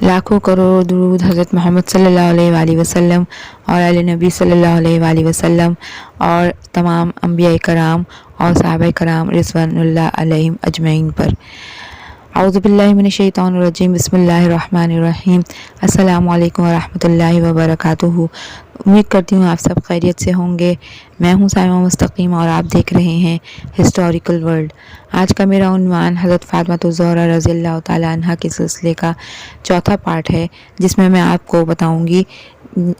लाखों करोड़ दुरूद हज़रत मोहम्मद सल्लल्लाहु अलैहि वसल्लम और आले नबी सल्लल्लाहु अलैहि वसल्लम और तमाम अंबिया कराम और सहाबा कराम रिज़वानुल्लाह अलैहिम अजमईन पर। औज़ु बिल्लाहि मिनश शैतानिर रजीम बिस्मिल्लाहिर रहमानिर रहीम। अस्सलामु अलैकुम वरहमतुल्लाहि वबरकातुहू। उम्मीद करती हूँ आप सब खैरियत से होंगे। मैं हूँ साइमा मुस्तकीम और आप देख रहे हैं हिस्टोरिकल वर्ल्ड। आज का मेरा उन्वान हज़रत फ़ातिमा ज़हरा रज़ियल्लाहु ताला अन्हा के सिलसिले का चौथा पार्ट है, जिसमें मैं आपको बताऊँगी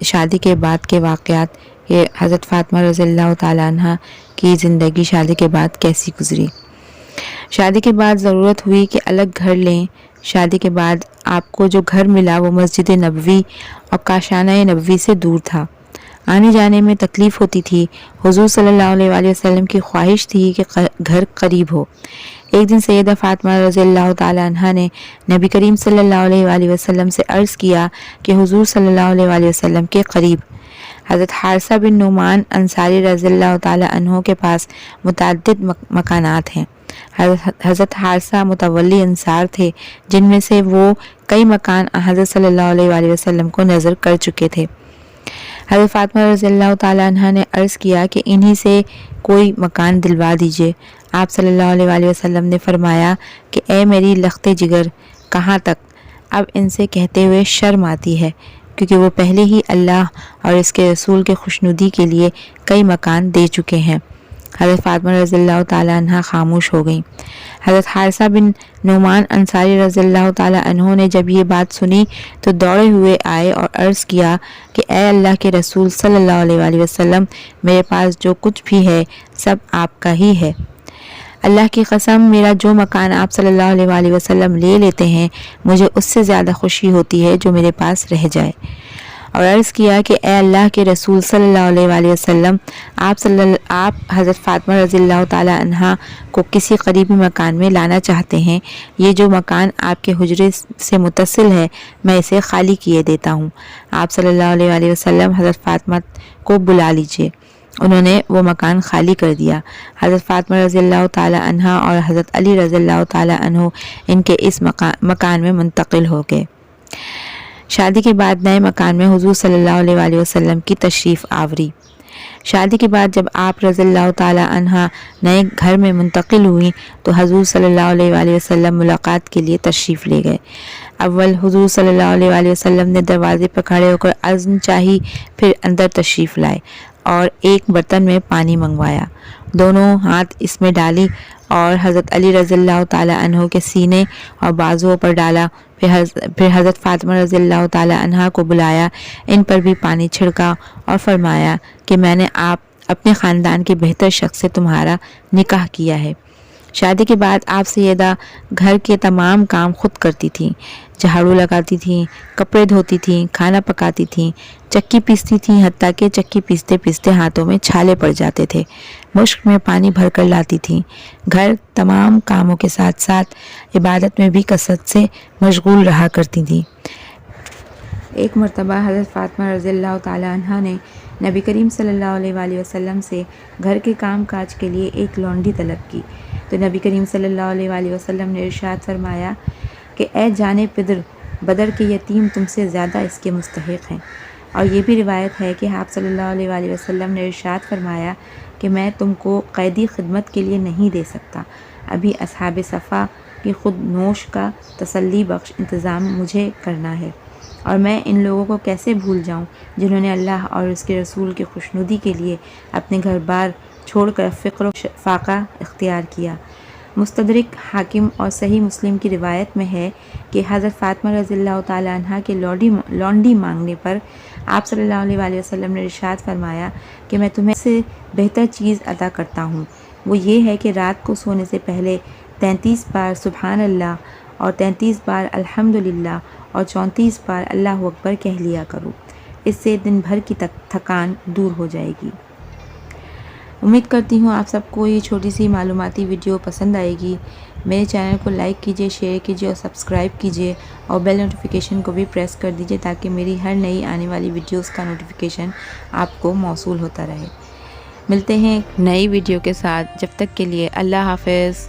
शादी के बाद के वाक़यात कि हज़रत फ़ातिमा रज़ियल्लाहु ताला अन्हा की ज़िंदगी शादी के बाद कैसी गुज़री। शादी के बाद ज़रूरत हुई कि अलग घर लें। शादी के बाद आपको जो घर मिला वो मस्जिद नबवी और काशाना नबवी से दूर था। आने जाने में तकलीफ़ होती थी। हुज़ूर सल्लल्लाहु अलैहि वसल्लम की ख्वाहिश थी कि घर करीब हो। एक दिन सैयदा फ़ातिमा रज़ियल्लाहु ताला अन्हा ने नबी करीम सल्लल्लाहु अलैहि वसल्लम से अर्ज़ किया कि हुज़ूर सल्लल्लाहु अलैहि वसल्लम के करीब हज़रत हारिसा बिन नुमान अंसारी रज़ियल्लाहु ताला अन्हो के पास मुतअद्दिद मकानात हैं। हज़रत हारिसा मुतवल्ली अंसार थे, जिनमें से वो कई मकान हज़रत सल्लल्लाहु अलैहि वसल्लम को नज़र कर चुके थे। हज़रत फ़ातिमा रज़ियल्लाहु ताला अन्हा ने अर्ज़ किया कि इन्हीं से कोई मकान दिलवा दीजिए। आप सल्लल्लाहु अलैहि वसल्लम ने फरमाया कि ए मेरी लख्ते जिगर, कहाँ तक? अब इनसे कहते हुए शर्म आती है, क्योंकि वो पहले ही अल्लाह और इसके रसूल के खुशनुदी के लिए कई मकान दे चुके हैं। हज़रत फ़ातिमा रज़ियल्लाहु ताला अन्हा खामोश हो गईं। हज़रत हारिसा बिन नुमान अंसारी रज़ियल्लाहु ताला अन्हो ने जब ये बात सुनी तो दौड़े हुए आए और अर्ज़ किया कि ए अल्लाह के रसूल सल्लल्लाहु अलैहि वसल्लम, मेरे पास जो कुछ भी है सब आपका ही है। अल्लाह की कसम, मेरा जो मकान आप सल्लल्लाहु अलैहि वसल्लम ले लेते हैं, मुझे उससे ज़्यादा खुशी होती है जो मेरे पास रह जाए। और अर्ज़ किया कि ए अल्लाह के रसूल सल्लल्लाहु अलैहि वसल्लम, आप हज़रत फ़ातिमा रज़ियल्लाहु ताला अन्हा को किसी करीबी मकान में लाना चाहते हैं। ये जो मकान आपके हुजरे से मुत्तसिल है, मैं इसे खाली किए देता हूँ। आप सल्लल्लाहु अलैहि वसल्लम हज़रत फ़ातिमा को बुला लीजिए। उन्होंने वो मकान खाली कर दिया। हज़रत फ़ातिमा रज़ियल्लाहु ताला अन्हा और हज़रत अली रज़ियल्लाहु ताला अन्हु इनके इस मकान में मुंतकिल हो गए। शादी के बाद नए मकान में हुज़ूर सल्लल्लाहु अलैहि वसल्लम की तशरीफ़ आवरी। शादी के बाद जब आप रज़ियल्लाहु ताला अन्हा नए घर में मुंतकिल हुई तो हुज़ूर सल्लल्लाहु अलैहि वसल्लम मुलाकात के लिए तशरीफ़ ले गए। अव्वल हुज़ूर सल्लल्लाहु अलैहि वसल्लम ने दरवाजे पर खड़े होकर अज़्न चाही, फिर अंदर तशरीफ़ लाए और एक बर्तन में पानी मंगवाया। दोनों हाथ इसमें डाली और हज़रत अली रज़ियल्लाहु ताला अन्हो के सीने और बाजुओं पर डाला। फिर हज़रत फ़ातिमा रज़ियल्लाहु ताला अन्हा को बुलाया, इन पर भी पानी छिड़का और फरमाया कि मैंने अपने ख़ानदान के बेहतर शख्स से तुम्हारा निकाह किया है। शादी के बाद आप सैयदा घर के तमाम काम खुद करती थीं। झाड़ू लगाती थीं, कपड़े धोती थीं, खाना पकाती थीं, चक्की पीसती थीं, हत्ता कि चक्की पीसते पीसते हाथों में छाले पड़ जाते थे। मुश्क में पानी भरकर लाती थीं। घर तमाम कामों के साथ साथ इबादत में भी कसरत से मशगूल रहा करती थीं। एक मरतबा हज़रत फ़ातिमा रज़ियल्लाहु ताला अन्हा ने नबी करीम सल्लल्लाहु अलैहि वसल्लम से घर के काम काज के लिए एक लौंडी तलब की, तो नबी करीम सल्लल्लाहु अलैहि वसल्लम ने इरशाद फरमाया कि ए जाने पिदर, बदर के यतीम तुमसे ज़्यादा इसके मुस्तहिक़ हैं। और ये भी रिवायत है कि आप सल्लल्लाहु अलैहि वसल्लम ने इरशाद फरमाया कि मैं तुमको क़ैदी खिदमत के लिए नहीं दे सकता, अभी असहाब सफ़ा की खुद नोश का तसल्ली बख्श इंतज़ाम मुझे करना है। और मैं इन लोगों को कैसे भूल जाऊं जिन्होंने अल्लाह और उसके रसूल की खुशनुदी के लिए अपने घर बार छोड़कर फ़िक्र फ़ाक़ा इख्तियार किया। मुस्तदरिक हाकिम और सही मुस्लिम की रिवायत में है कि हज़रत फ़ातिमा रज़ियल्लाहु ताला अन्हा के लौंडी मांगने पर आप सल्लल्लाहु अलैहि वसल्लम ने इरशाद फरमाया कि मैं तुम्हें से बेहतर चीज़ अता करता हूँ। वो ये है कि रात को सोने से पहले 33 बार सुबहान अल्लाह और 33 बार अल्हम्दुलिल्लाह और 34 बार अल्लाहु अकबर कह लिया करो। इससे दिन भर की थकान दूर हो जाएगी। उम्मीद करती हूँ आप सबको ये छोटी सी मालूमाती वीडियो पसंद आएगी। मेरे चैनल को लाइक कीजिए, शेयर कीजिए और सब्सक्राइब कीजिए और बेल नोटिफिकेशन को भी प्रेस कर दीजिए ताकि मेरी हर नई आने वाली वीडियोस का नोटिफिकेशन आपको मौसूल होता रहे। मिलते हैं नई वीडियो के साथ, जब तक के लिए अल्लाह हाफ़िज़।